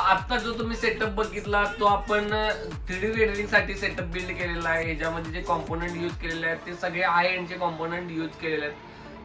आता जो तुम्ही सेटअप बघितला तो आपण 3D रेंडरिंग साठी सेटअप बिल्ड केलेला आहे. ह्याच्यामध्ये जे कॉम्पोनंट यूज केलेले आहेत ते सगळे हाय एंडचे कॉम्पोनंट यूज केलेले आहेत.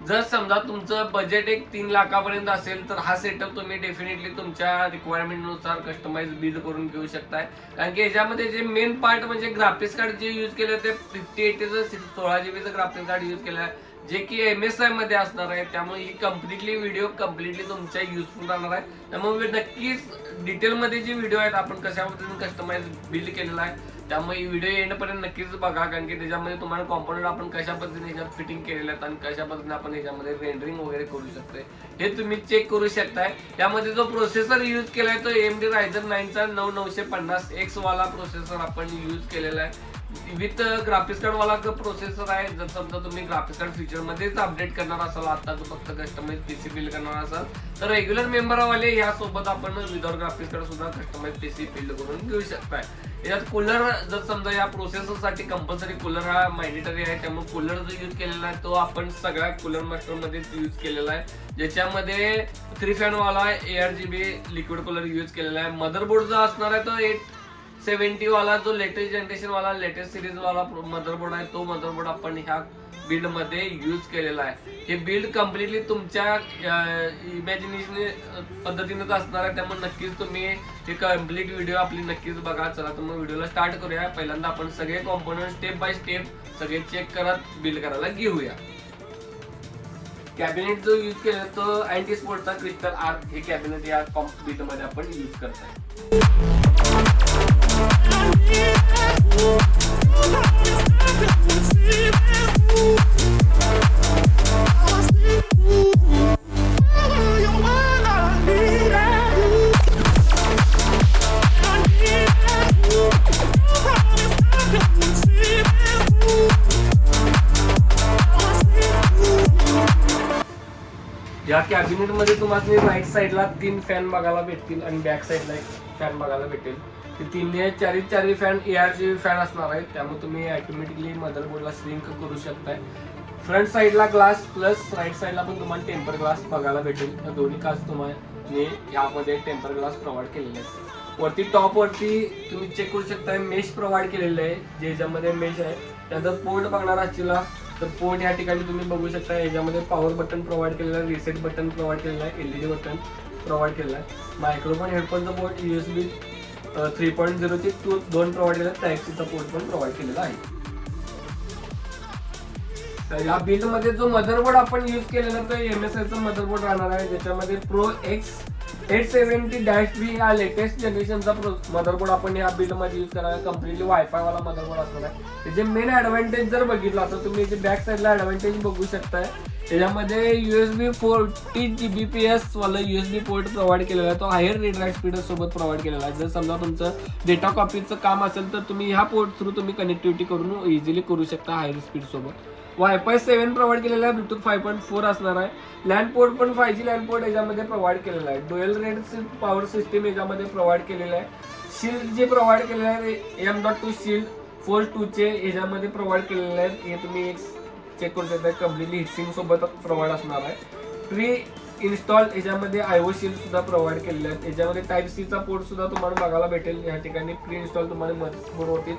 जर समजा तुमचं बजेट एक 3 लाखापर्यंत असेल तर हा सेटअप तुम्ही डेफिनेटली तुमच्या रिक्वायरमेंट नुसार कस्टमाइज बिल्ड करून घेऊ शकताय. कारण की ह्याच्यामध्ये जे मेन पार्ट म्हणजे ग्राफिक्स कार्ड जे यूज केलं ते 5080चं 16GB ग्राफिक्स कार्ड यूज केलं आहे, जे की MSI मध्ये असणार आहे. त्यामुळे ही कम्प्लिटली व्हिडिओ कम्प्लिटली तुमच्या युजफुल राहणार आहे. त्यामुळे नक्कीच डिटेलमध्ये जे व्हिडिओ आहेत आपण कशा पद्धतीने कस्टमाइज बिल्ड केलेला आहे त्यामुळे व्हिडिओ येण्यापर्यंत नक्कीच बघा. कारण की त्याच्यामध्ये तुम्हाला कॉम्पोनंट आपण कशा पद्धतीने ह्याच्यात फिटिंग केलेले आहेत आणि कशा पद्धतीने आपण ह्याच्यामध्ये रेंडरिंग वगैरे करू शकतोय हे तुम्ही चेक करू शकताय. त्यामध्ये जो प्रोसेसर यूज केलाय तो AMD Ryzen 9चा 9950X वाला प्रोसेसर आपण यूज केलेला आहे. विथ ग्राफिक्स कार्ड वाला प्रोसेसर आहे. जर समजा तुम्ही ग्राफिक्स कार्ड फीचर मध्येच अपडेट करणार असाल, आता फक्त कस्टमाइज पीसी बिल्ड करणार असाल तर रेग्युलर मेंबर वाले यासोबत आपण विदाउट ग्राफिक्स कार्ड सुद्धा कस्टमाइज पीसी बिल्ड करून घेऊ शकताय. यात कूलर जर समजा या प्रोसेसर साठी कंपल्सरी कूलर हा मॅन्डेटरी आहे. त्यामुळे कूलर जो यूज केलेला आहे तो आपण सगळ्या कूलर मास्टर मध्ये यूज केलेला आहे, ज्याच्यामध्ये 3 फॅन वाला ARGB लिक्विड कूलर यूज केलेला आहे. मदरबोर्ड जो असणार आहे तो 870 वाला जो लेटेस्ट जनरेशन वाला लेटेस्ट सिरीज वाला मदरबोर्ड आहे तो मदरबोर्ड आपण ह्या बिल्ड मध्ये यूज केलेला आहे. हे बिल्ड कम्प्लिटली तुमच्या इमॅजिनेशन पद्धतीनेच असणार आहे. त्यामुळे नक्कीच तुम्ही हे कम्प्लीट व्हिडिओ आपली नक्कीच बघा. चला तर मग व्हिडिओला स्टार्ट करूया. पहिल्यांदा आपण सगळे कॉम्पोनंट स्टेप बाय स्टेप सगळे चेक करत बिल्ड करायला घेऊया. कॅबिनेट जो यूज केला तो अँटी स्पोर्टचा क्रिस्टल आर्क हे कॅबिनेट या बिल्ड मध्ये आपण यूज करताय. या कॅबिनेट मध्ये तुम्हाला राईट साइडला 3 फॅन बघायला भेटतील आणि बॅक साइडला 1 फॅन बघायला भेटेल. ते 3 फॅन ARGB फॅन असणार आहेत. त्यामुळे तुम्ही ऑटोमॅटिकली मदरबोर्डला श्रिंक करू शकताय. फ्रंट साइडला ग्लास प्लस राईट साइडला पण तुम्हाला टेम्पर ग्लास बघायला भेटेल. तर दोन्ही काच तुम्हाला यामध्ये टेम्पर ग्लास प्रोव्हाइड केलेले आहेत. वरती टॉप वरती तुम्ही चेक करू शकता मेश प्रोव्हाइड केलेलं आहे, ज्याच्यामध्ये मेश आहे. त्यानंतर पोर्ट बघणार असतील तर पोर्ट या ठिकाणी तुम्ही बघू शकता. याच्यामध्ये पॉवर बटन प्रोव्हाइड केलेलं आहे, रिसेट बटन प्रोव्हाइड केलेलं आहे, LED बटन प्रोव्हाइड केलेलं आहे. मायक्रोफोन हेडफोनचा पोर्ट USB 3.0 चे 2 प्रोव्हाइड केलेला आहे. Type-C चा पोर्ट पण प्रोव्हाइड केलेला आहे. तर या बिल्ड मध्ये जो मदरबोर्ड आपण यूज केलेला तो MSI चा मदरबोर्ड राहणार आहे, ज्याच्यामध्ये Pro X 870-V हा लेटेस्ट जनरेशनचा मदरबोर्ड आपण या बिल्ड मध्ये यूज करणार आहे. कम्प्लिटली वायफाय वाला मदरबोर्ड असणार आहे. त्याचे मेन ऍडव्हान्टेज जर बघितला तर तुम्ही इथे बॅक साइडला ऍडव्हान्टेज बघू शकताय. त्याच्यामध्ये USB 40 Gbps वाला USB पोर्ट प्रोव्हाइड केलेला आहे. तो हायर रीड राईट स्पीड सोबत प्रोव्हाइड केलेला आहे. जर समजा तुमचं डेटा कॉपीचं काम असेल तर तुम्ही ह्या पोर्ट थ्रू तुम्ही कनेक्टिव्हिटी करून इझिली करू शकता हायर स्पीड सोबत. Wi-Fi 7 प्रोव्हाइड केलेला आहे. Bluetooth 5.4 असणार आहे. लॅन पोर्ट पण 5G लॅन पोर्ट याच्यामध्ये प्रोव्हाइड केलेला आहे. डुएल रेड पॉवर सिस्टीम याच्यामध्ये प्रोव्हाइड केलेला आहे. शिल्ड जे प्रोव्हाइड केलेलं आहे M.2 शिल्ड Force 2 चे याच्यामध्ये प्रोव्हाइड केलेले आहेत. हे तुम्ही एक चेक करू शकता. कम्प्लिटली हिटसिंग सोबत प्रोव्हाइड असणार आहे. प्री इन्स्टॉल याच्यामध्ये IO शिल्ड सुद्धा प्रोव्हाइड केलेले आहेत. याच्यामध्ये Type-C चा पोर्ट सुद्धा तुम्हाला बघायला भेटेल. या ठिकाणी प्री इन्स्टॉल तुम्हाला मदरबोर्डवरती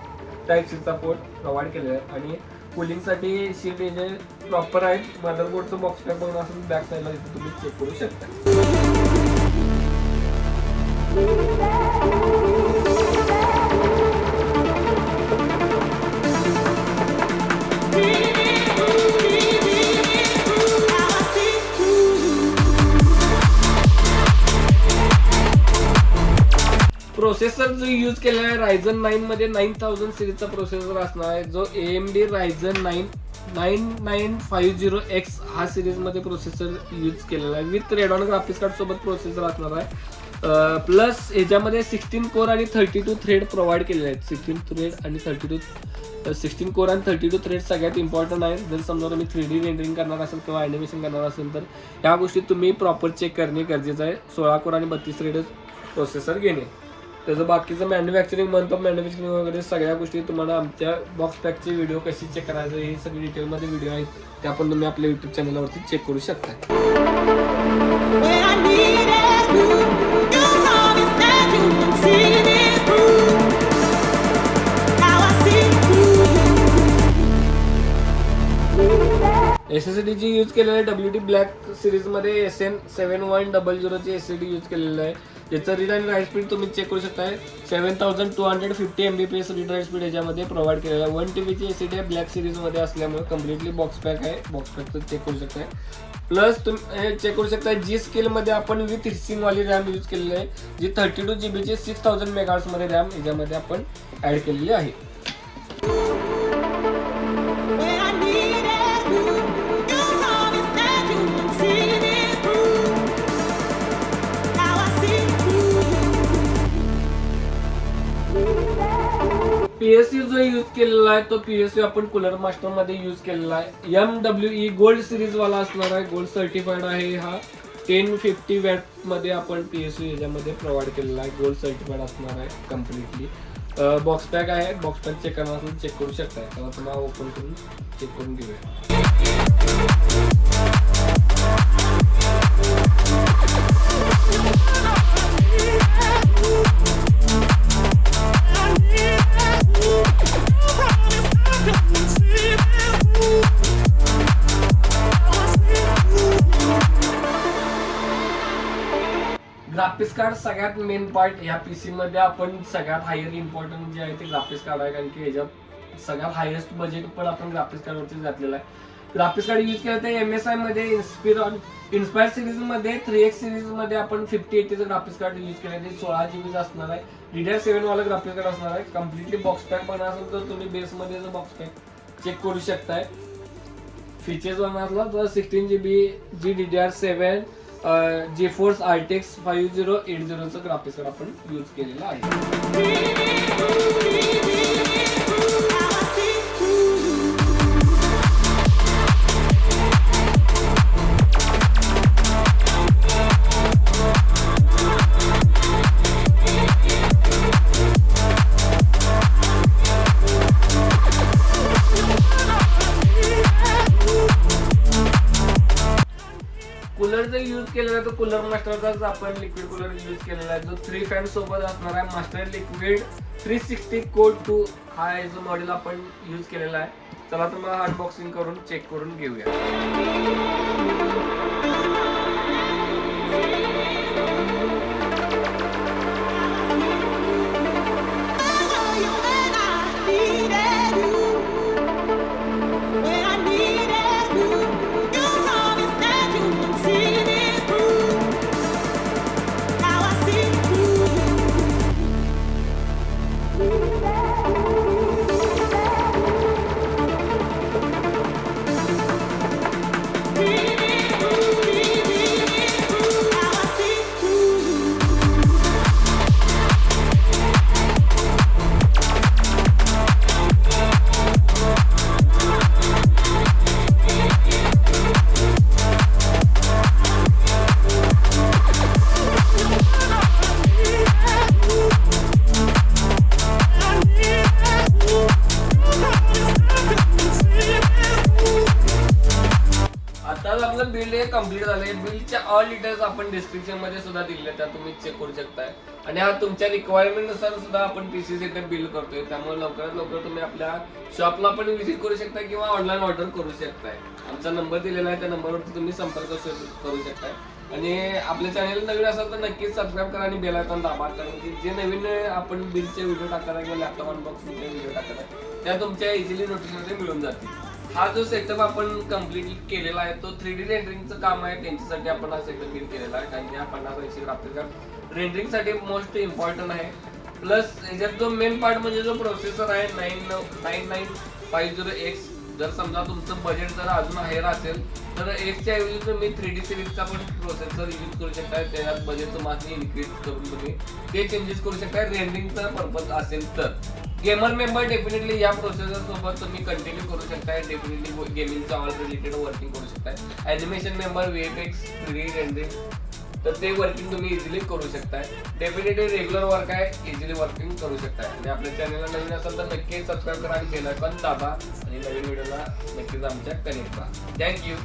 Type-C चा पोर्ट प्रोव्हाइड केलेला आहे. आणि कूलिंग साठी शीट जे प्रॉपर आहेत. मदरबोर्डचं बॉक्स पॅक बघून असून बॅक साईडला इथे तुम्ही चेक करू शकता. प्रोसेसर जो यूज केलेला आहे Ryzen 9 मध्ये 9000 सिरीजचा प्रोसेसर असणार आहे, जो AMD Ryzen 9 9950X हा सिरीज मध्ये प्रोसेसर यूज केलेला आहे. विथ रेडॉन ग्राफिक्स कार्ड सोबत प्रोसेसर असणार आहे. प्लस याच्यामध्ये 16 कोर आणि 32 थ्रेड प्रोव्हाइड केलेले आहेत. 16 कोर आणि 32 थ्रेड सगळ्यात इम्पॉर्टंट आहे. जर समजा तुम्ही 3D रेंडरिंग करणार असेल किंवा ॲनिमेशन करणार असेल तर ह्या गोष्टी तुम्ही प्रॉपर चेक करणे गरजेचं आहे. 16 कोर आणि 32 थ्रेड प्रोसेसर घेणे. त्याचं बाकीचं मॅन्युफॅक्चरिंग मंथ ऑफ मॅन्युफॅक्चरिंग वगैरे सगळ्या गोष्टी तुम्हाला आमच्या बॉक्स पॅकचे व्हिडिओ कशी चेक करायचं हे सगळी डिटेलमध्ये व्हिडिओ आहेत, त्या पण तुम्ही आपल्या यूट्यूब चॅनलवरती चेक करू शकता. SSD जी यूज केलेलं आहे WD ब्लॅक सिरीजमध्ये SN7100 ची SSD यूज केलेलं आहे. याचं रीड आणि राईट स्पीड तुम्ही चेक करू शकताय. 7250 MBps रीड राईट स्पीड याच्यामध्ये प्रोव्हाइड केलेला आहे. 1 TB ची SSD आहे ब्लॅक सिरीजमध्ये असल्यामुळे कम्प्लिटली बॉक्स पॅक आहे. बॉक्स पॅक चेक करू शकताय. प्लस तुम्ही चेक करू शकता जी स्केलमध्ये आपण विथ हिस्सिंग वाली रॅम यूज केलेली आहे, जी 32 GB ची 6000 MHz मध्ये रॅम याच्यामध्ये आपण ऍड केलेली आहे. PSU जो यूज केलेला आहे तो PSU आपण कूलर मास्टर मध्ये यूज केलेला आहे. MWE गोल्ड सिरीज वाला असणार आहे. गोल्ड सर्टिफाईड आहे हा. 1050 वॅट मध्ये आपण PSU याच्यामध्ये प्रोव्हाइड केलेला आहे. गोल्ड सर्टिफाईड असणार आहे कम्प्लिटली. बॉक्स पॅक आहे. बॉक्स पॅक चेक करणार असेल चेक करू शकताय. त्याला तुम्हाला ओपन करून चेक करून घेऊया. ग्राफिक्स कार्ड सगळ्यात मेन पार्ट ह्या पीसी मध्ये आपण सगळ्यात हायर इम्पॉर्टंट जे आहे ते ग्राफिक्स कार्ड आहे, कारण की ह्याच्यात सगळ्यात हायेस्ट बजेट पण आपण ग्राफिक्स कार्ड वरती घातलेला आहे. ग्राफिक्स कार्ड यूज केलं तर MSI मध्ये इन्स्पायर सिरीज मध्ये 3X सिरीज मध्ये आपण 5080 चं ग्राफिक्स कार्ड यूज केलं आहे. 16 GB असणार आहे. DDR7 वाला ग्राफिक्स कार्ड असणार आहे. कम्प्लिटली बॉक्स पॅक बनणार असेल तर तुम्ही बेस मध्ये बॉक्स पॅक चेक करू शकताय. फीचर्स बनणार तर 16 GB DDR7 GeForce RTX 5080 चं ग्राफिक्स कार्ड आपण यूज केलेलं आहे. कूलर जर यूज केलेला आहे तर कूलर मास्टरचाच आपण लिक्विड कूलर यूज केलेला आहे, जो 3 फॅन सोबत असणार आहे. मास्टर लिक्विड 360 कोड 2 हा जो मॉडेल आपण यूज केलेला आहे. चला तुम्हाला अनबॉक्सिंग करून चेक करून घेऊया. आपलं बिल्ड हे कम्प्लीट झालंय. बिल्डच्या ऑल डिटेल्स आपण डिस्क्रिप्शन मध्ये सुद्धा दिले, त्या तुम्ही चेक करू शकताय. आणि हा तुमच्या रिक्वायरमेंट नुसार सुद्धा आपण पीसी सेटअप बिल्ड करतोय. त्यामुळे लवकरात लवकर तुम्ही आपल्या शॉपला पण व्हिजिट करू शकताय किंवा ऑनलाईन ऑर्डर करू शकताय. आमचा नंबर दिलेला आहे, त्या नंबरवरती तुम्ही संपर्क करू शकताय. आणि आपल्या चॅनल नवीन असेल तर नक्कीच सबस्क्राईब करा आणि बेल आयकॉन दाबा, कारण की जे नवीन आपण बिलचे व्हिडिओ टाकणार किंवा लॅपटॉप अनबॉक्सिंगचे व्हिडिओ टाकणार त्या तुमच्या इझिली नोटिफिकेशन मिळून जातील. हा जो सेटअप आपण कम्प्लीट केलेला आहे तो 3D रेंडरिंगचं काम आहे, त्यांच्यासाठी आपण हा सेटअप बिल्ड केलेला आहे. कारण की हा 50-80 ग्राफिक्स कार्ड रेंडरिंग साठी मोस्ट इम्पॉर्टंट आहे. प्लस याच्यात जो मेन पार्ट म्हणजे जो प्रोसेसर आहे 9950X. जर समजा तुमचं बजेट जर अजून हायर असेल तर Xच्या ऐवजी तुम्ही 3D सिरीजचा पण प्रोसेसर यूज करू शकता. त्याच्यात बजेट तुम्हाला इन्क्रीज करून तुम्ही ते चेंजेस करू शकता रेंडरिंगचा पर्पज असेल तर. गेमर मेंबर डेफिनेटली या प्रोसेसर सोबत तुम्ही कंटिन्यू करू शकताय. डेफिनेटली गेमिंगचा ऑल रिलेटेड वर्किंग करू शकताय. Animation member VFX 3D rendering तर ते वर्किंग तुम्ही इझिली करू शकताय. डेफिनेटली रेग्युलर वर्क आहे, इझिली वर्किंग करू शकताय. आणि आपल्या चॅनलला नवीन असेल तर नक्की सबस्क्राईब करा आणि बेल आयकॉन दाबा आणि नवीन व्हिडिओला नक्कीच आमच्या कनेक्ट करा. थँक्यू.